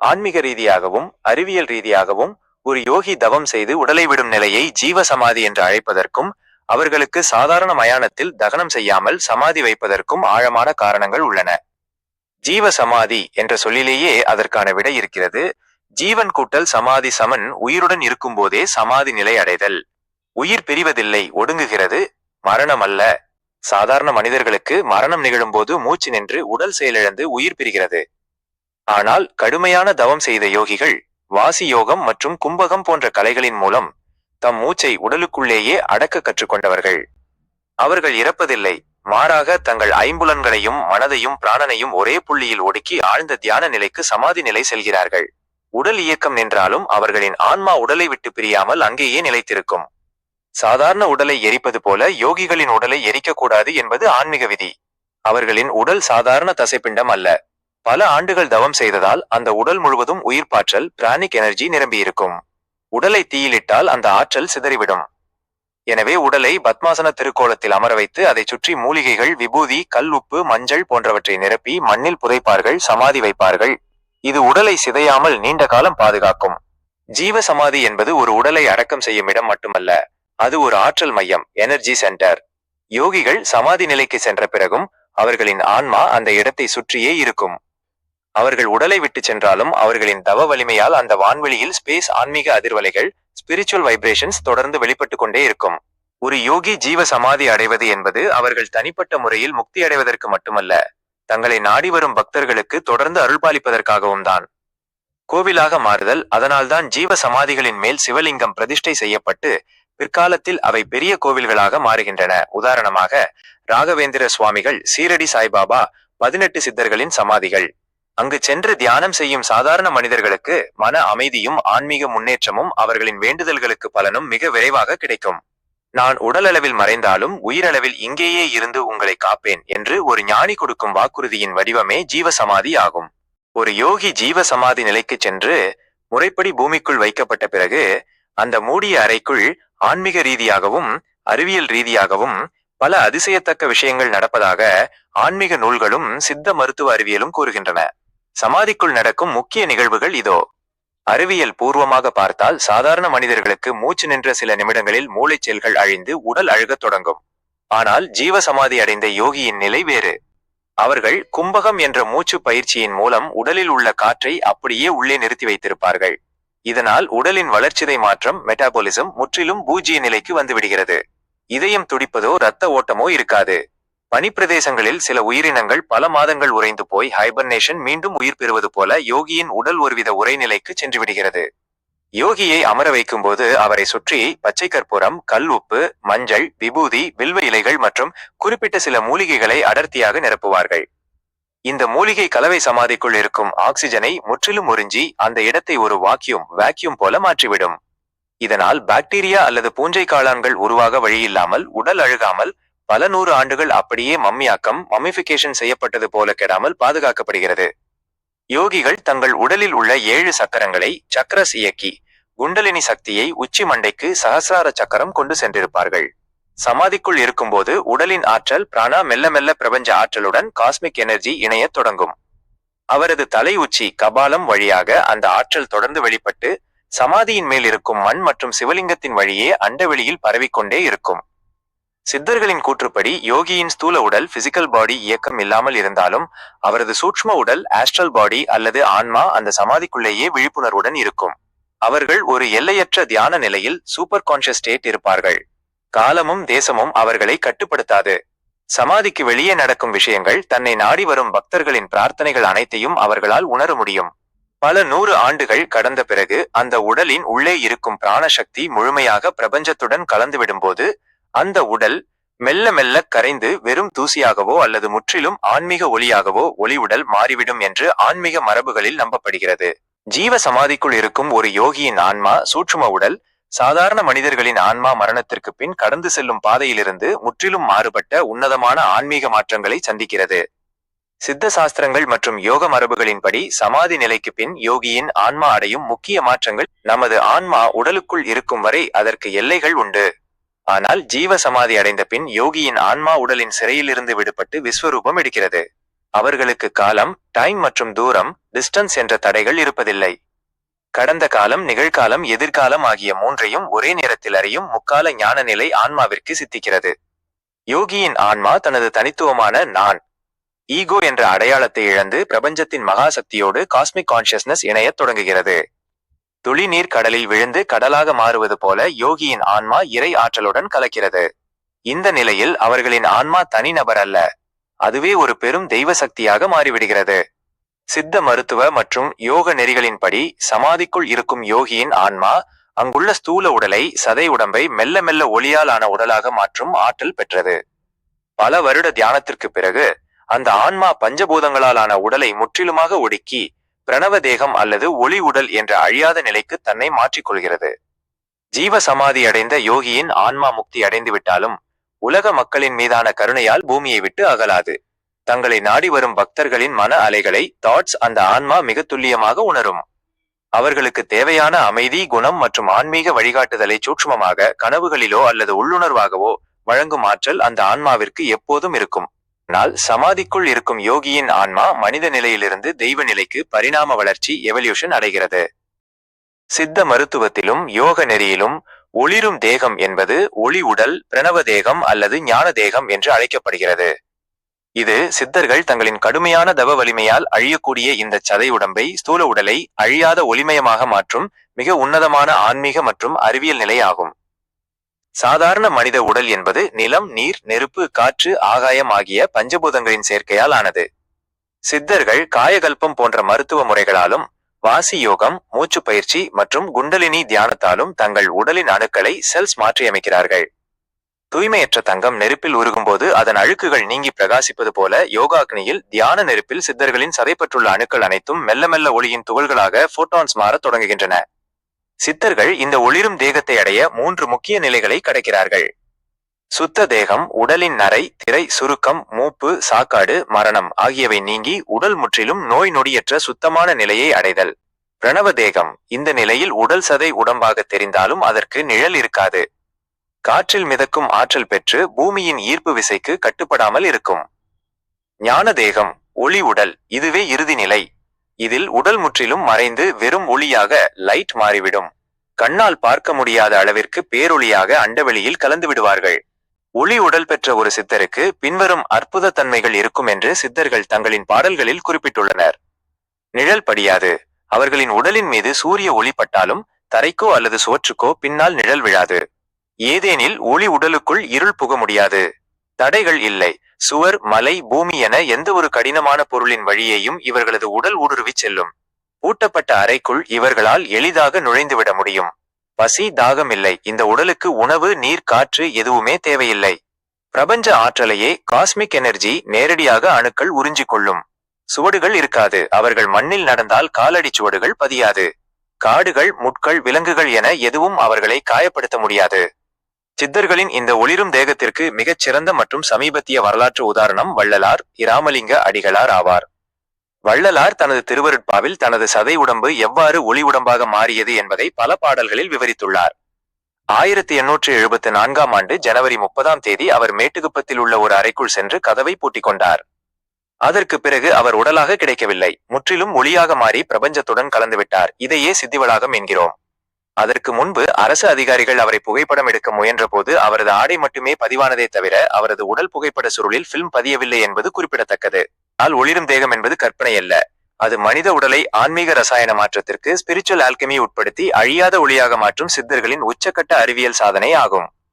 ஆன்மீக ரீதியாகவும் அறிவியல் ரீதியாகவும் ஒரு யோகி தவம் செய்து உடலை விடும் நிலையை ஜீவ சமாதி என்று அழைப்பதற்கும் அவர்களுக்கு சாதாரண மயானத்தில் தகனம் செய்யாமல் சமாதி வைப்பதற்கும் ஆழமான காரணங்கள் உள்ளன. ஜீவ சமாதி என்ற சொல்லிலேயே அதற்கான விடை இருக்கிறது. ஜீவன் கூட்டல் சமாதி சமன் உயிருடன் இருக்கும் போதே சமாதி நிலை அடைதல். உயிர் பிரிவதில்லை, ஒடுங்குகிறது. மரணம் அல்ல. சாதாரண மனிதர்களுக்கு மரணம் நிகழும்போது மூச்சு நின்று உடல் செயலிழந்து உயிர் பிரிகிறது. ஆனால் கடுமையான தவம் செய்த யோகிகள் வாசி யோகம் மற்றும் கும்பகம் போன்ற கலைகளின் மூலம் தம் மூச்சை உடலுக்குள்ளேயே அடக்க கற்றுக்கொண்டவர்கள். அவர்கள் இறப்பதில்லை, மாறாக தங்கள் ஐம்புலன்களையும் மனதையும் பிராணனையும் ஒரே புள்ளியில் ஒடுக்கி ஆழ்ந்த தியான நிலைக்கு சமாதி நிலை செல்கிறார்கள். உடல் இயக்கம் நின்றாலும் அவர்களின் ஆன்மா உடலை விட்டு பிரியாமல் அங்கேயே நிலைத்திருக்கும். சாதாரண உடலை எரிப்பது போல யோகிகளின் உடலை எரிக்கக்கூடாது என்பது ஆன்மீக விதி. அவர்களின் உடல் சாதாரண தசைப்பிண்டம் அல்ல. பல ஆண்டுகள் தவம் செய்ததால் அந்த உடல் முழுவதும் உயிர்ப்பாற்றல் பிராணிக் எனர்ஜி நிரம்பியிருக்கும். உடலை தீயிலிட்டால் அந்த ஆற்றல் சிதறிவிடும். எனவே உடலை பத்மாசன திருக்கோலத்தில் அமர வைத்து அதை சுற்றி மூலிகைகள், விபூதி, கல் உப்பு, மஞ்சள் போன்றவற்றை நிரப்பி மண்ணில் புதைப்பார்கள், சமாதி வைப்பார்கள். இது உடலை சிதையாமல் நீண்ட காலம் பாதுகாக்கும். ஜீவ சமாதி என்பது ஒரு உடலை அடக்கம் செய்யும் இடம் மட்டுமல்ல, அது ஒரு ஆற்றல் மையம், எனர்ஜி சென்டர். யோகிகள் சமாதி நிலைக்கு சென்ற பிறகும் அவர்களின் ஆன்மா அந்த இடத்தை சுற்றியே இருக்கும். அவர்கள் உடலை விட்டு சென்றாலும் அவர்களின் தவ வலிமையால் அந்த வான்வெளியில் ஸ்பேஸ் ஆன்மீக அதிர்வலைகள், ஸ்பிரிச்சுவல் வைப்ரேஷன்ஸ் தொடர்ந்து வெளிப்பட்டு கொண்டே இருக்கும். ஒரு யோகி ஜீவ சமாதி அடைவது என்பது அவர்கள் தனிப்பட்ட முறையில் முக்தி அடைவதற்கு மட்டுமல்ல, தங்களை நாடி வரும் பக்தர்களுக்கு தொடர்ந்து அருள்பாலிப்பதற்காகவும் தான். கோவிலாக மாறுதல். அதனால்தான் ஜீவ சமாதிகளின் மேல் சிவலிங்கம் பிரதிஷ்டை செய்யப்பட்டு பிற்காலத்தில் அவை பெரிய கோவில்களாக மாறுகின்றன. உதாரணமாக ராகவேந்திர சுவாமிகள், சீரடி சாய்பாபா, 18 சித்தர்களின் சமாதிகள். அங்கு சென்று தியானம் செய்யும் சாதாரண மனிதர்களுக்கு மன அமைதியும் ஆன்மீக முன்னேற்றமும் அவர்களின் வேண்டுதல்களுக்கு பலனும் மிக விரைவாக கிடைக்கும். நான் உடலளவில் மறைந்தாலும் உயிரளவில் இங்கேயே இருந்து உங்களை காப்பேன் என்று ஒரு ஞானி கொடுக்கும் வாக்குறுதியின் வடிவமே ஜீவ சமாதி ஆகும். ஒரு யோகி ஜீவ சமாதி நிலைக்கு சென்று முறைப்படி பூமிக்குள் வைக்கப்பட்ட பிறகு அந்த மூடிய அறைக்குள் ஆன்மீக ரீதியாகவும் அறிவியல் ரீதியாகவும் பல அதிசயத்தக்க விஷயங்கள் நடப்பதாக ஆன்மீக நூல்களும் சித்த மருத்துவ அறிவியலும் கூறுகின்றன. சமாதிக்குள் நடக்கும் முக்கிய நிகழ்வுகள் இதோ. அறிவியல் பூர்வமாக பார்த்தால் சாதாரண மனிதர்களுக்கு மூச்சு நின்ற சில நிமிடங்களில் மூளைச் செல்கள் அழிந்து உடல் அழுகத் தொடங்கும். ஆனால் ஜீவ சமாதி அடைந்த யோகியின் நிலை வேறு. அவர்கள் கும்பகம் என்ற மூச்சு பயிற்சியின் மூலம் உடலில் உள்ள காற்றை அப்படியே உள்ளே நிறுத்தி வைத்திருப்பார்கள். இதனால் உடலின் வளர்ச்சிதை மாற்றம், மெட்டாபாலிசம் முற்றிலும் பூஜ்ய நிலைக்கு வந்துவிடுகிறது. இதயம் துடிப்பதோ இரத்த ஓட்டமோ இருக்காது. பனிப்பிரதேசங்களில் சில உயிரினங்கள் பல மாதங்கள் உறைந்து போய் ஹைபர்னேஷன் மீண்டும் உயிர் பெறுவது போல யோகியின் உடல் ஒருவித உரைநிலைக்கு சென்றுவிடுகிறது. யோகியை அமர வைக்கும் போது அவரை சுற்றி பச்சை கற்பூரம், கல் உப்பு, மஞ்சள், விபூதி, வில்வ இலைகள் மற்றும் குறிப்பிட்ட சில மூலிகைகளை அடர்த்தியாக நிரப்புவார்கள். இந்த மூலிகை கலவை சமாதிக்குள் இருக்கும் ஆக்சிஜனை முற்றிலும் உறிஞ்சி அந்த இடத்தை ஒரு வேக்யூம் போல மாற்றிவிடும். இதனால் பாக்டீரியா அல்லது பூஞ்சை காளான்கள் உருவாக வழியில்லாமல் உடல் அழுகாமல் பல 100 ஆண்டுகள் அப்படியே மம்மிஃபிகேஷன் செய்யப்பட்டது போல கெடாமல் பாதுகாக்கப்படுகிறது. யோகிகள் தங்கள் உடலில் உள்ள 7 சக்கரங்களை சக்கரஸ் இயக்கி குண்டலினி சக்தியை உச்சி மண்டைக்கு சகசிரார சக்கரம் கொண்டு சென்றிருப்பார்கள். சமாதிக்குள் இருக்கும்போது உடலின் ஆற்றல் பிராணா மெல்ல மெல்ல பிரபஞ்ச ஆற்றலுடன் காஸ்மிக் எனர்ஜி இணையத் தொடங்கும். அவரது தலை உச்சி கபாலம் வழியாக அந்த ஆற்றல் தொடர்ந்து வெளிப்பட்டு சமாதியின் மேல் இருக்கும் மண் மற்றும் சிவலிங்கத்தின் வழியே அண்டவெளியில் பரவிக்கொண்டே இருக்கும். சித்தர்களின் கூற்றுப்படி யோகியின் ஸ்தூல உடல் பிசிக்கல் பாடி இயக்கம் இல்லாமல் இருந்தாலும் அவரது சூட்ச்ம உடல் ஆஸ்ட்ரல் பாடி அல்லது ஆன்மா அந்த சமாதிக்குள்ளேயே விழிப்புணர்வுடன் இருக்கும். அவர்கள் ஒரு எல்லையற்ற தியான நிலையில் சூப்பர் கான்ஷியஸ் ஸ்டேட் இருப்பார்கள். காலமும் தேசமும் அவர்களை கட்டுப்படுத்தாது. சமாதிக்கு வெளியே நடக்கும் விஷயங்கள், தன்னை நாடி வரும் பக்தர்களின் பிரார்த்தனைகள் அனைத்தையும் அவர்களால் உணர முடியும். பல 100 ஆண்டுகள் கடந்த பிறகு அந்த உடலின் உள்ளே இருக்கும் பிராணசக்தி முழுமையாக பிரபஞ்சத்துடன் கலந்துவிடும்போது அந்த உடல் மெல்ல மெல்ல கரைந்து வெறும் தூசியாகவோ அல்லது முற்றிலும் ஆன்மீக ஒளியாகவோ ஒளி உடல் மாறிவிடும் என்று ஆன்மீக மரபுகளில் நம்பப்படுகிறது. ஜீவ சமாதிக்குள் இருக்கும் ஒரு யோகியின் ஆன்மா சூட்சும உடல் சாதாரண மனிதர்களின் ஆன்மா மரணத்திற்கு பின் கடந்து செல்லும் பாதையிலிருந்து முற்றிலும் மாறுபட்ட உன்னதமான ஆன்மீக மாற்றங்களை சந்திக்கிறது. சித்த சாஸ்திரங்கள் மற்றும் யோக மரபுகளின்படி சமாதி நிலைக்கு பின் யோகியின் ஆன்மா அடையும் முக்கிய மாற்றங்கள். நமது ஆன்மா உடலுக்குள் இருக்கும் வரை அதற்கு எல்லைகள் உண்டு. ஆனால் ஜீவ சமாதி அடைந்த பின் யோகியின் ஆன்மா உடலின் சிறையிலிருந்து விடுபட்டு விஸ்வரூபம் எடுக்கிறது. அவர்களுக்கு காலம், டைம் மற்றும் தூரம், டிஸ்டன்ஸ் என்ற தடைகள் இருப்பதில்லை. கடந்த காலம், நிகழ்காலம், எதிர்காலம் ஆகிய மூன்றையும் ஒரே நேரத்தில் அறியும் முக்கால ஞான நிலை ஆன்மாவிற்கு சித்திக்கிறது. யோகியின் ஆன்மா தனது தனித்துவமான நான், ஈகோ என்ற அடையாளத்தை இழந்து பிரபஞ்சத்தின் மகாசக்தியோடு காஸ்மிக் கான்சியஸ்னஸ் இணையத் தொடங்குகிறது. துளி நீர் கடலில் விழுந்து கடலாக மாறுவது போல யோகியின் ஆன்மா இறை ஆற்றலுடன் கலக்கிறது. இந்த நிலையில் அவர்களின் ஆன்மா தனிநபர் அல்ல, அதுவே ஒரு பெரும் தெய்வ சக்தியாக மாறிவிடுகிறது. சித்த மருத்துவ மற்றும் யோக நெறிகளின்படி சமாதிக்குள் இருக்கும் யோகியின் ஆன்மா அங்குள்ள ஸ்தூல உடலை, சதை உடம்பை மெல்ல மெல்ல ஒளியால் ஆன உடலாக மாற்றும் ஆற்றல் பெற்றது. பல வருட தியானத்திற்கு பிறகு அந்த ஆன்மா பஞ்சபூதங்களால் ஆன உடலை முற்றிலுமாக ஒடுக்கி பிரணவ தேகம் அல்லது ஒளி உடல் என்ற அழியாத நிலைக்கு தன்னை மாற்றிக்கொள்கிறது. ஜீவ சமாதி அடைந்த யோகியின் ஆன்மா முக்தி அடைந்து விட்டாலும் உலக மக்களின் மீதான கருணையால் பூமியை விட்டு அகலாது. தங்களை நாடி வரும் பக்தர்களின் மன அலைகளை, தாட்ஸ் அந்த ஆன்மா மிக துல்லியமாக உணரும். அவர்களுக்கு தேவையான அமைதி, குணம் மற்றும் ஆன்மீக வழிகாட்டுதலை சூட்சுமமாக கனவுகளிலோ அல்லது உள்ளுணர்வாகவோ வழங்கும் ஆற்றல் அந்த ஆன்மாவிற்கு எப்போதும் இருக்கும். ஆனால் சமாதிக்குள் இருக்கும் யோகியின் ஆன்மா மனித நிலையிலிருந்து தெய்வ நிலைக்கு பரிணாம வளர்ச்சி, எவல்யூஷன் அடைகிறது. சித்த மருத்துவத்திலும் யோக நெறியிலும் ஒளிரும் தேகம் என்பது ஒளி உடல், பிரணவ தேகம் அல்லது ஞான தேகம் என்று அழைக்கப்படுகிறது. இது சித்தர்கள் தங்களின் கடுமையான தவ வலிமையால் அழியக்கூடிய இந்த சதை உடம்பை, ஸ்தூல உடலை அழியாத ஒளிமயமாக மாற்றும் மிக உன்னதமான ஆன்மீக மற்றும் அறிவியல் நிலை ஆகும். சாதாரண மனித உடல் என்பது நிலம், நீர், நெருப்பு, காற்று, ஆகாயம் ஆகிய பஞ்சபூதங்களின் சேர்க்கையால் ஆனது. சித்தர்கள் காயகல்பம் போன்ற மருத்துவ முறைகளாலும், வாசி யோகம், மூச்சு பயிற்சி மற்றும் குண்டலினி தியானத்தாலும் தங்கள் உடலின் அணுக்களை, செல்ஸ் மாற்றியமைக்கிறார்கள். தூய்மையற்ற தங்கம் நெருப்பில் உருகும்போது அதன் அழுக்குகள் நீங்கி பிரகாசிப்பது போல யோகாக்னியில், தியான நெருப்பில் சித்தர்களின் சதைப்பற்றுள்ள அணுக்கள் அனைத்தும் மெல்ல மெல்ல ஒளியின் துகள்களாக போட்டான்ஸ் மாறத் தொடங்குகின்றன. சித்தர்கள் இந்த ஒளிரும் தேகத்தை அடைய 3 முக்கிய நிலைகளை கடக்கிறார்கள். சுத்த தேகம், உடலின் நரை, திரை, சுருக்கம், மூப்பு, சாக்காடு, மரணம் ஆகியவை நீங்கி உடல் முற்றிலும் நோய் நொடியற்ற சுத்தமான நிலையை அடைதல். பிரணவ தேகம், இந்த நிலையில் உடல் சதை உடம்பாக தெரிந்தாலும் அதற்கு நிழல் இருக்காது. காற்றில் மிதக்கும் ஆற்றல் பெற்று பூமியின் ஈர்ப்பு விசைக்கு கட்டுப்படாமல் இருக்கும். ஞான தேகம், ஒளி உடல், இதுவே இறுதி நிலை. இதில் உடல் முற்றிலும் மறைந்து வெறும் ஒளியாக, லைட் மாறிவிடும். கண்ணால் பார்க்க முடியாத அளவிற்கு பேரொளியாக அண்டவெளியில் கலந்து விடுவார்கள். ஒளி உடல் பெற்ற ஒரு சித்தருக்கு பின்வரும் அற்புத தன்மைகள் இருக்கும் என்று சித்தர்கள் தங்களின் பாடல்களில் குறிப்பிட்டுள்ளனர். நிழல் படியாது. அவர்களின் உடலின் மீது சூரிய ஒளி பட்டாலும் தரைக்கோ அல்லது சுவற்றுக்கோ பின்னால் நிழல் விழாது. ஏதேனில் ஒளி உடலுக்குள் இருள் புக முடியாது. தடைகள் இல்லை. சுவர், மலை, பூமி என எந்த ஒரு கடினமான பொருளின் வழியேயும் இவர்களது உடல் ஊடுருவிச் செல்லும். பூட்டப்பட்ட அறைக்குள் இவர்களால் எளிதாக நுழைந்துவிட முடியும். பசி, தாகம் இல்லை. இந்த உடலுக்கு உணவு, நீர், காற்று எதுவுமே தேவையில்லை. பிரபஞ்ச ஆற்றலையே, காஸ்மிக் எனர்ஜி நேரடியாக அணுக்கள் உறிஞ்சிக் கொள்ளும். சுவடுகள் இருக்காது. அவர்கள் மண்ணில் நடந்தால் காலடி சுவடுகள் பதியாது. காடுகள், முட்கள், விலங்குகள் என எதுவும் அவர்களை காயப்படுத்த முடியாது. சித்தர்களின் இந்த ஒளிரும் தேகத்திற்கு மிகச் சிறந்த மற்றும் சமீபத்திய வரலாற்று உதாரணம் வள்ளலார், இராமலிங்க அடிகளார் ஆவார். வள்ளலார் தனது திருவருட்பாவில் தனது சதை உடம்பு எவ்வாறு ஒளி உடம்பாக மாறியது என்பதை பல பாடல்களில் விவரித்துள்ளார். 1874ஆம் ஆண்டு ஜனவரி 30ஆம் அவர் மேட்டுக்குப்பத்தில் உள்ள ஒரு அறைக்குள் சென்று கதவை பூட்டிக் கொண்டார். அதற்கு பிறகு அவர் உடலாக கிடைக்கவில்லை, முற்றிலும் ஒளியாக மாறி பிரபஞ்சத்துடன் கலந்துவிட்டார். இதையே சித்திவளாகம் என்கிறோம். அதற்கு முன்பு அரசு அதிகாரிகள் அவரை புகைப்படம் எடுக்க முயன்ற போது அவரது ஆடை மட்டுமே பதிவானதே தவிர அவரது உடல் புகைப்பட சுருளில் பிலிம் பதியவில்லை என்பது குறிப்பிடத்தக்கது. ஆனால் ஒளிரும் தேகம் என்பது கற்பனை அல்ல. அது மனித உடலை ஆன்மீக ரசாயன மாற்றத்திற்கு, ஸ்பிரிச்சுவல் ஆல்கெமி உட்படுத்தி அழியாத ஒளியாக மாற்றும் சித்தர்களின் உச்சக்கட்ட அறிவியல் சாதனை ஆகும்.